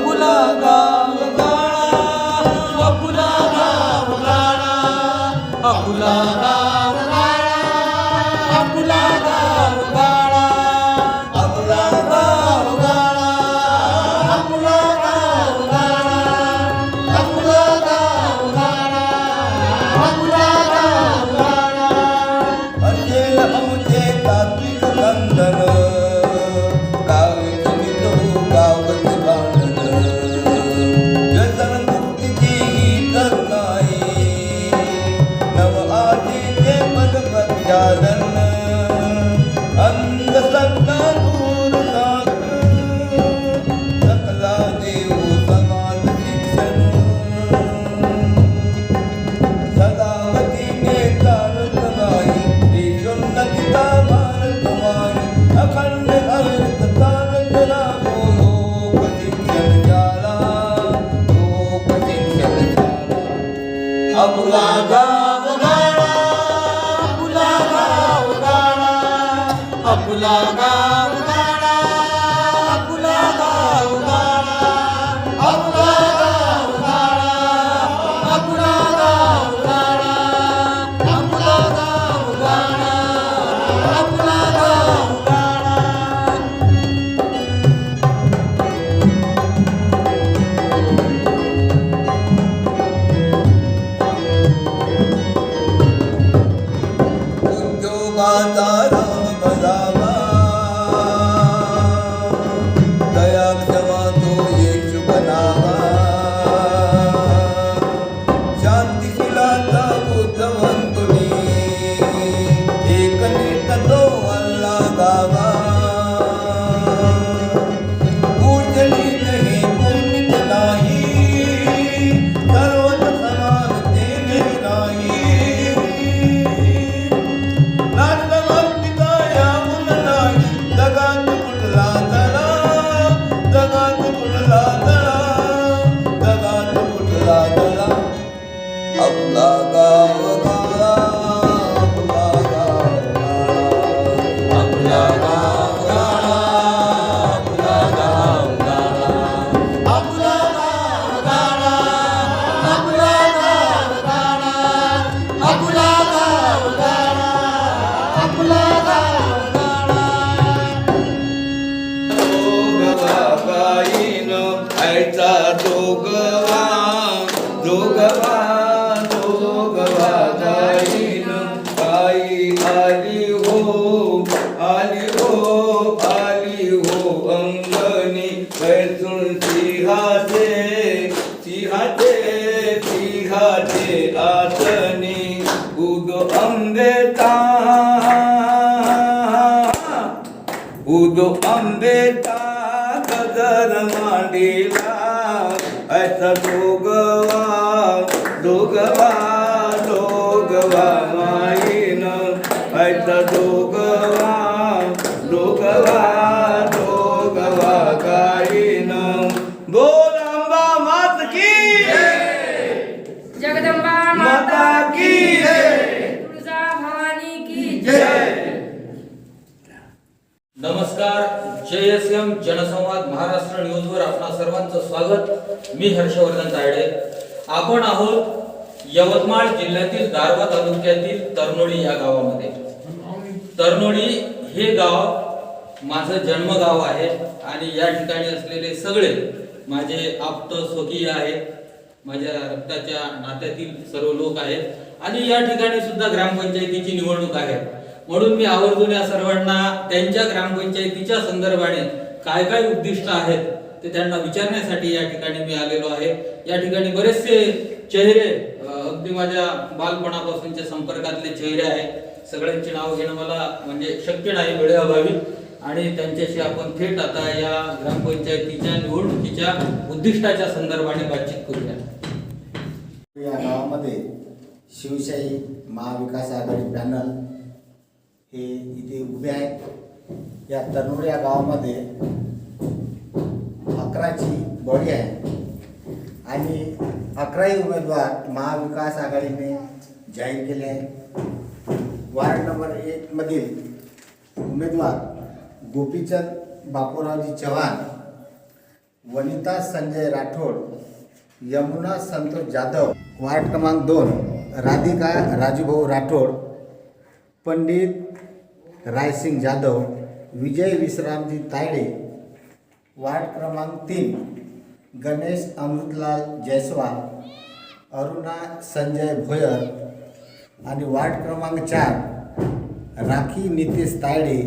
अकुला गाव गाळा, अकुला गाव गाळा, अकुला गाव गाळा, अकुला गाव गाळा, अकुला गाव गाळा, अकुला गाव गाळा, अकुला गाव गाळा, अकुला गाव गाळा. असेल आमचे तात्विक बंधन, गावचे मित्र गावचे भांडण, व्यसन मुक्तीची ही तर नाही, नव आधीचे पद प्रत्यादन, अंधश्रद्धा दूर साकर, सकला देव समाज शिक्षण, सदावतीने तारत नाही, देशोन्नतीचा भारत माई, अखंड भारत तारत राहो, लोक शिक्षण शाळा, लोक शिक्षण शाळा. अकुला गाव गाळा, अकुला गाव गाळा, अकुला गाव गाळा, अकुला गाव गाळा, अकुला गाव गाळा, अकुला गाव गाळा, अकुला गाव गाळा, अकुला गाव गाळा. उद्योगाचा राम बजावा, दया क्षमा तो येशू बनावा, शांतिशिलाचा बुद्धवंतुनी, एकनिष्ठ तो अल्ला गावा, पूजनीत हे पुण्य नाही, सर्वच समानतेने नाही, जगात कुठला तळा, जगात कुठला तळा, जगात कुठला तळा. आपला गाव गाळा, आपला गाव गाळा, अकुला गाव गाळा, अकुला गाव गाळा, अकुला गाव गाळा, अकुला गाव गाळा, अकुला गाव गाळा, अकुला गाव गाळा. दोघवा गाईन आईचा दोघवा, दोघवा दोघवा गाईन, आई आली हो, आली हो, आली हो अंगणी, बैसून सिंहाचे, सिंहाचे, सिंहाचे आसनी, उदो अंबेता, उदो अंबेता गजर मांडीला, ऐसा दोघवा, दोघवा, दोघवा माईन, ऐसा दोघवा, दोघवा, दोघवा गाईन. बोल अंबा मात की जगदंबा माता की तुळजा भवानी की जय. नमस्कार. JSM जनसंवाद महाराष्ट्र न्यूजवर आपणा सर्वांचं स्वागत. मी हर्षवर्धन तायडे. आपण आहोत यवतमाळ जिल्ह्यातील दारव्हा तालुक्यातील तरनोळी या गावामध्ये. तरनोळी हे गाव माझं जन्मगाव आहे आणि या ठिकाणी असलेले सगळे माझे आप्त स्वकीय आहेत, माझ्या रक्ताच्या नात्यातील सर्व लोक आहेत आणि या ठिकाणी सुद्धा ग्रामपंचायतीची निवडणूक आहे. म्हणून मी आवर्जून या सर्वांना त्यांच्या ग्रामपंचायतीच्या संदर्भाने काय काय उद्दिष्ट आहेत ते त्यांना विचारण्यासाठी या ठिकाणी मी आलेलो आहे. या ठिकाणी बरेचसे चेहरे अगदी माझ्या बालपणापासूनच्या संपर्कातले चेहरे आहेत. सगळ्यांची नाव घेणं मला म्हणजे शक्य नाही वेळेअभावी, आणि त्यांच्याशी आपण थेट आता या ग्रामपंचायतीच्या निवडणुकीच्या उद्दिष्टाच्या संदर्भाने बातचीत करूया. या गावामध्ये शिवशाही महाविकास आघाडी पॅनल हे इथे उभे आहेत. या तरनोळी या गावामध्ये 11ची बॉडी आहे आणि 11ही उमेदवार महाविकास आघाडीने जाहीर केले आहे. वार्ड नंबर 1 मधील उमेदवार गोपीचंद बापूरावजी चव्हाण वनिता संजय राठोड, यमुना संतोष जाधव, वार्ड क्रमांक 2 राधिका राजूभाऊ राठोड, पंडित रायसिंग जाधव, विजय विश्रामजी तायडे, वार्ड क्रमांक 3 गणेश अमृतलाल जयस्वाल, अरुणा संजय भोयर आणि वार्ड क्रमांक 4 राखी नितेश तायडे,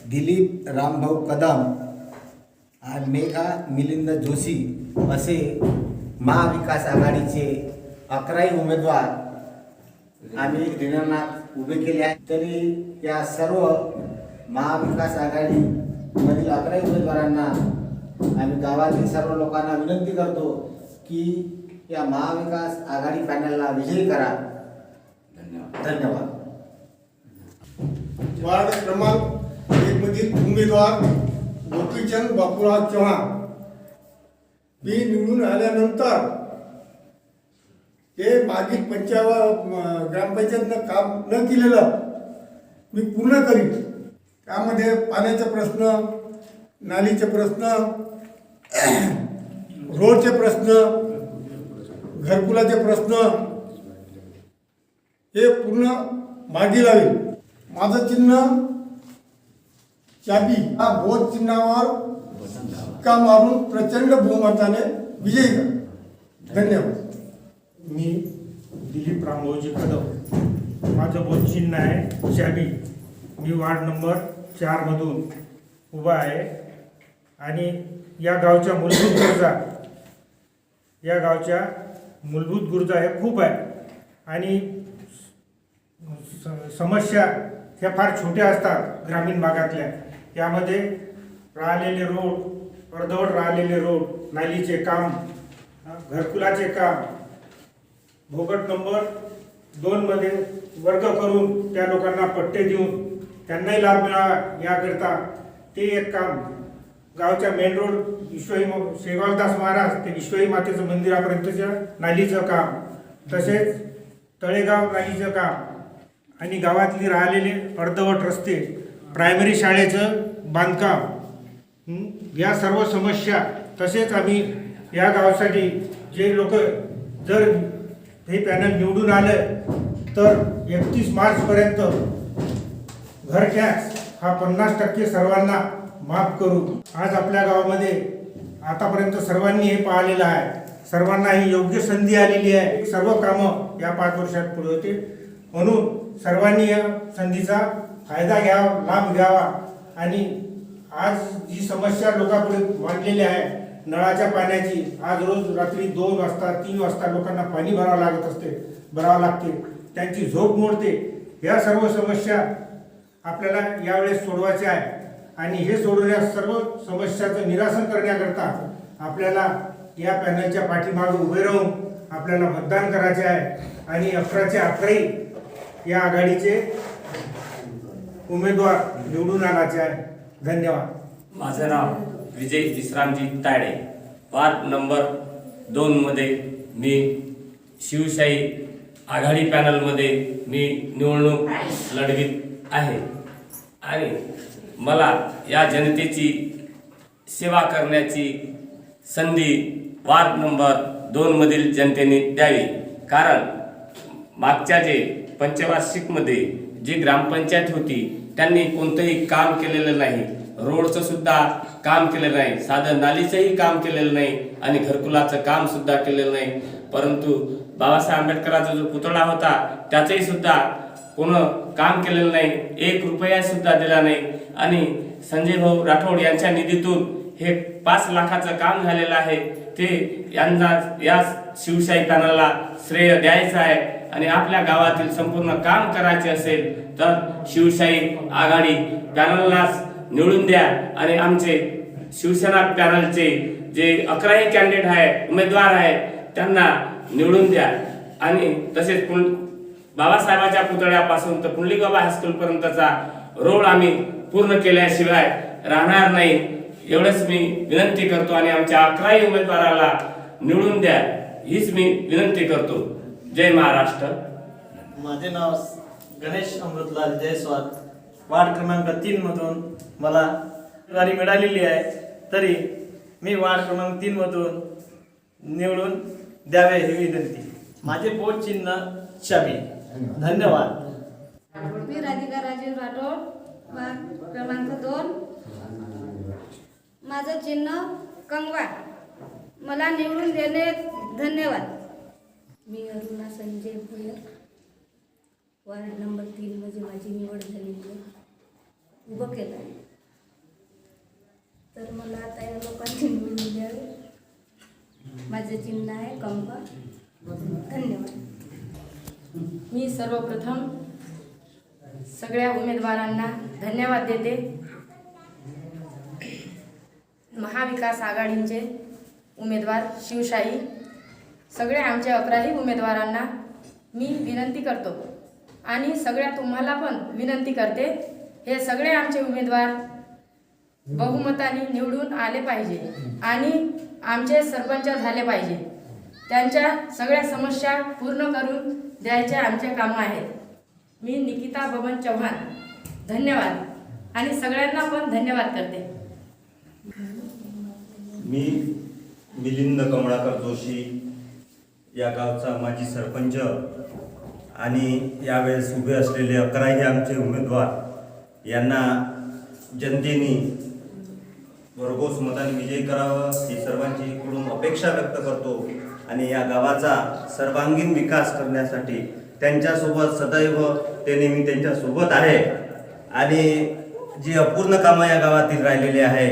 दिलीप रामभाऊ कदम आणि मेघा मिलिंद जोशी असे महाविकास आघाडीचे 11 उमेदवार आम्ही रिंगणात उभे केले आहेत. तरी या सर्व महाविकास आघाडीमधील 11 उमेदवारांना आम्ही गावातील सर्व लोकांना विनंती करतो की या महाविकास आघाडी पॅनलला विजयी करा. धन्यवाद. वार्ड क्रमांक 1 मधील उमेदवार गोपीचंद बापूराव चव्हाण. मी निवडून आल्यानंतर ते मागील ग्रामपंचायतनं काम न केलेलं मी पूर्ण करीन. त्यामध्ये पाण्याचा प्रश्न, नालीचे प्रश्न, रोडचे प्रश्न, घरकुलाचे प्रश्न हे पूर्ण मार्गी लावेल. माझं चिन्ह चाबी, हा बोध चिन्हावर का मारून प्रचंड बहुमताने विजयी करा. धन्यवाद. मी दिलीप रामभाऊजी कदम, माझं बोध चिन्ह आहे चाबी. मी वार्ड नंबर 4 मधून उभा आहे आणि या गावच्या मूलभूत गरजा हे खूप आहे आणि समस्या ह्या फार छोट्या असतात ग्रामीण भागातल्या. यामध्ये राहिलेले रोड, अर्धवट राहिलेले रोड, नालीचे काम, घरकुलाचे काम, भोगट नंबर 2 मध्ये वर्ग करून त्या लोकांना पट्टे देऊन त्यांनाही लाभ मिळावा याकरता ते एक काम. गावच्या मेन रोड शेगावदास महाराज ते विश्वई मातेचं मंदिरापर्यंतच्या नालीचं काम, तसेच तळेगाव नालीचं काम आणि गावातली राहिलेले अर्धवट रस्ते, प्रायमरी शाळेचं बांधकाम, या सर्व समस्या. तसेच आम्ही या गावासाठी जे लोक जर हे पॅनल निवडून आलं तर 31 मार्चपर्यंत घर टॅक्स हा 50% सर्वांना माफ करू. आज आपल्या गावामध्ये आतापर्यंत सर्वांनी हे पाहिलेलं आहे. सर्वांना ही योग्य संधी आलेली आहे. सर्व कामं या 5 वर्षात पुढे होते. म्हणून सर्वांनी या संधीचा फायदा घ्यावा, लाभ घ्यावा. आणि आज जी समस्या लोकांपुढे मांडलेली आहे नळाच्या पाण्याची, आज रोज रात्री 2 वाजता 3 वाजता लोकांना पाणी भरावं लागते, त्यांची झोप मोडते. या सर्व समस्या आपल्याला यावेळेस सोडवायच्या आहे आणि हे सोडवण्या सर्व समस्याचं निरासन करण्याकरता आपल्याला या पॅनलच्या पाठीमागे उभे राहून आपल्याला मतदान करायचे आहे आणि 11च्या 11 या आघाडीचे उमेदवार निवडून आणायचे आहे. धन्यवाद. माझं नाव विजय विश्रामजी तायडे. वार्ड नंबर 2 मध्ये मी शिवशाही आघाडी पॅनलमध्ये मी निवडणूक लढवीत आहे आणि मला या जनतेची सेवा करण्याची संधी वार्ड नंबर 2 मधील जनतेने द्यावी. कारण मागच्या जे पंचवार्षिकमध्ये जी ग्रामपंचायत होती त्यांनी कोणतंही काम केलेलं नाही. रोडचं सुद्धा काम केलेलं नाही, साधं नालीचंही काम केलेलं नाही आणि घरकुलाचं काम सुद्धा केलेलं नाही. परंतु बाबासाहेब आंबेडकरांचा जो पुतळा होता त्याचंही सुद्धा कोण काम केलेलं नाही, 1 रुपया सुद्धा दिला नाही. आणि संजय भाऊ राठोड यांच्या निधीतून हे 5 लाखाचं काम झालेलं आहे. ते यांना या शिवशाही पॅनलला श्रेय द्यायचं आहे आणि आपल्या गावातील संपूर्ण काम करायचे असेल तर शिवशाही आघाडी पॅनललाच निवडून द्या आणि आमचे शिवसेना पॅनलचे जे 11 कॅन्डिडेट आहे, उमेदवार आहे, त्यांना निवडून द्या. आणि तसेच बाबासाहेबाच्या पुतळ्यापासून तर पुंडलिकबाबा हायस्कूलपर्यंतचा रोड आम्ही पूर्ण केल्याशिवाय राहणार नाही. एवढंच मी विनंती करतो आणि आमच्या 11 उमेदवाराला निवडून द्या हीच मी विनंती करतो. जय महाराष्ट्र. माझे नाव गणेश अमृतलाल जयस्वाल. वार्ड क्रमांक 3 मधून मला उमेदवारी मिळालेली आहे. तरी मी वार्ड क्रमांक 3 मधून निवडून द्यावे ही विनंती. माझे बोट चिन्ह चाबी. धन्यवाद. मी राधिका राजेश राठोड, वार्ड क्रमांक 2. माझं चिन्ह कंगवा. मला निवडून देणे धन्यवाद. मी अरुणा संजय भोयर, वार्ड नंबर 3 मध्ये माझी निवड झालेली आहे. उभं केलं आहे. तर मला आता या लोकांची निवडून द्यावे. माझं चिन्ह आहे कंगवा. धन्यवाद. मी सर्वप्रथम सगळ्या उमेदवारांना धन्यवाद देते. महाविकास आघाडीचे उमेदवार शिवशाही सगळ्या आमच्या 11ही उमेदवारांना मी विनंती करतो आणि सगळ्या तुम्हाला पण विनंती करते, हे सगळे आमचे उमेदवार बहुमताने निवडून आले पाहिजे आणि आमचे सरपंच झाले पाहिजे. त्यांच्या सगळ्या समस्या पूर्ण करून द्यायचे आमचे कामं आहेत. मी निकिता बबन चव्हाण. धन्यवाद आणि सगळ्यांना पण धन्यवाद करते. मी मिलिंद कमळाकर जोशी, या गावचा माजी सरपंच आणि यावेळेस उभे असलेले 11ही आमचे उमेदवार यांना जनतेने भरघोस मताने विजयी करावं ही सर्वांकडून अपेक्षा व्यक्त करतो आणि या गावाचा सर्वांगीण विकास करण्यासाठी त्यांच्यासोबत सदैव ते नेहमी त्यांच्यासोबत आहे. आणि जी अपूर्ण कामं या गावातील राहिलेली आहे,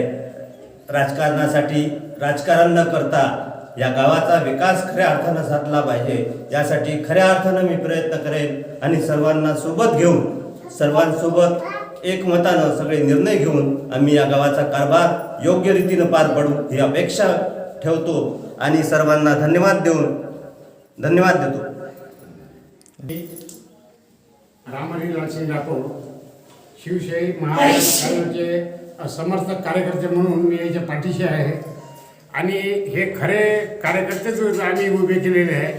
राजकारणासाठी राजकारण न करता या गावाचा विकास खऱ्या अर्थानं साधला पाहिजे, यासाठी खऱ्या अर्थानं मी प्रयत्न करेन आणि सर्वांना सोबत घेऊन सर्वांसोबत एकमतानं सगळे निर्णय घेऊन आम्ही या गावाचा कारभार योग्य रीतीनं पार पाडू ही अपेक्षा ठेवतो आणि सर्वांना धन्यवाद देतो. रामहरी लालसिंग राठोड, शिवशाही महाराष्ट्राचे समर्थक कार्यकर्ते म्हणून मी याच्या पाठीशी आहे आणि हे खरे कार्यकर्तेच आम्ही उभे केलेले आहे.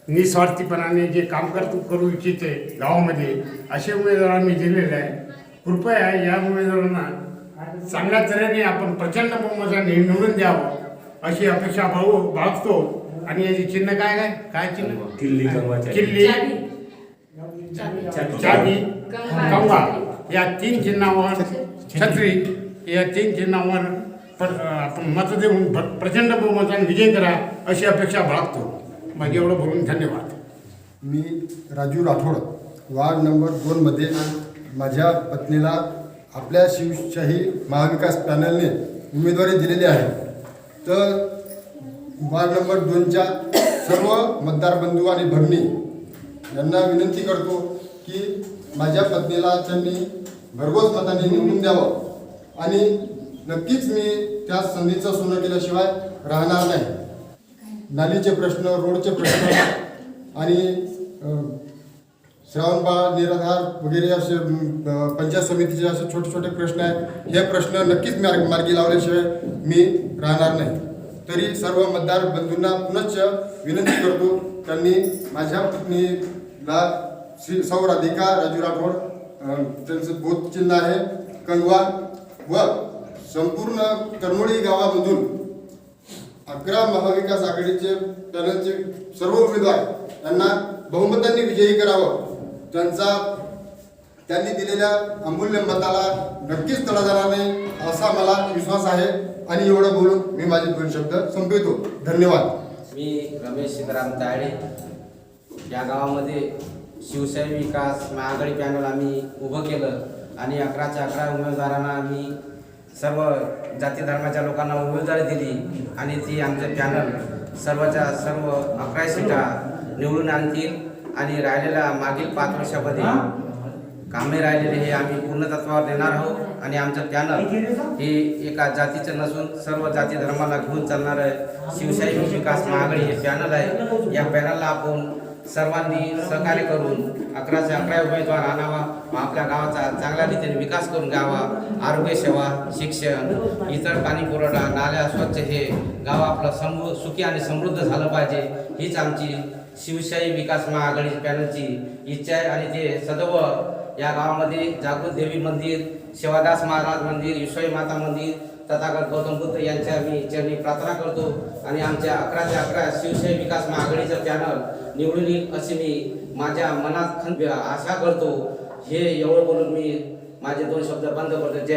निस्वार्थीपणाने जे काम करू इच्छिते गावामध्ये असे उमेदवार आम्ही दिलेले आहे. कृपया या उमेदवारांना चांगल्या तऱ्हेने आपण प्रचंड बहुमताने निवडून द्यावं अशी अपेक्षा बाळगतो. आणि याचे चिन्ह काय चिन्ह? किल्ली चाबी कंगवा या 3 चिन्हावर, छत्री या 3 चिन्हावर आपण मत देऊन प्रचंड बहुमताने विजय करा अशी अपेक्षा बाळगतो. माझे एवढं बोलून धन्यवाद. मी राजू राठोड, वार्ड नंबर 2 मध्ये माझ्या पत्नीला आपल्या शिवशाही महाविकास पॅनलने उमेदवारी दिलेली आहे. तर वार्ड नंबर 2च्या सर्व मतदार बंधू आणि भगिनी यांना विनंती करतो की माझ्या पत्नीला त्यांनी भरघोस मताने निवडून द्यावं आणि नक्कीच मी त्या संधीचं सोनं केल्याशिवाय राहणार नाही. नालीचे प्रश्न, रोडचे प्रश्न आणि श्रावणबाळ निराधार वगैरे असे पंचायत समितीचे असे छोटे छोटे प्रश्न आहेत. हे प्रश्न नक्कीच मार्गी लावल्याशिवाय मी राहणार नाही. तरी सर्व मतदार बंधूंना पुनश्च विनंती करतो, त्यांनी माझ्या पत्नीला श्री सौ राधिका राजू राठोड, त्यांचं बोध चिन्ह आहे कंगवा, व संपूर्ण करमोळी गावामधून 11 महाविकास आघाडीचे पॅनलचे सर्व उमेदवार यांना बहुमतांनी विजयी करावं. त्यांनी दिलेल्या अमूल्य मताला नक्कीच तडा जाणार नाही असा मला विश्वास आहे. आणि एवढं बोलून मी माझे 2 शब्द संपवितो. धन्यवाद. मी रमेश सीताराम तायडे, या गावामध्ये शिवशाही विकास महाआघाडी पॅनल आम्ही उभं केलं आणि 11च्या 11 उमेदवारांना आम्ही सर्व जाती धर्माच्या लोकांना उमेदवारी दिली आणि ती आमचे पॅनल सर्वच्या सर्व 11 सीटा निवडून आणतील आणि राहिलेल्या मागील 5 वर्षामध्ये कामे राहिलेले हे आम्ही पूर्णतत्वावर देणार आहोत. आणि आमचं पॅनल हे एका जातीचं नसून सर्व जाती धर्माला घेऊन चालणारं शिवशाही विकास महाआघाडी हे पॅनल आहे. या पॅनलला आपण सर्वांनी सहकार्य करून 11च्या 11 उमेदवार आणावा, आपल्या गावाचा चांगल्या रीतीने विकास करून घ्यावा. आरोग्य सेवा, शिक्षण, इतर पाणी पुरवठा, नाल्या स्वच्छ, हे गाव आपलं सुखी आणि समृद्ध झालं पाहिजे हीच आमची शिवशाही विकास महाआघाडी पॅनलची इच्छा आहे. आणि ते सदैव या गावामध्ये जागृत देवी मंदिर, सेवादास महाराज मंदिर, विश्वाई माता मंदिर, तथागत गौतम बुद्ध यांच्या मी चरणी प्रार्थना करतो आणि आमच्या 11च्या 11 शिवशाही विकास महाआघाडीचं पॅनल निवडून येईल अशी मी माझ्या मनात आशा करतो. हे एवढं बोलून मी माझे 2 शब्द बंद करतो. जय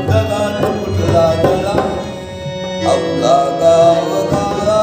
जगात कुठला जला आपला गाव गाला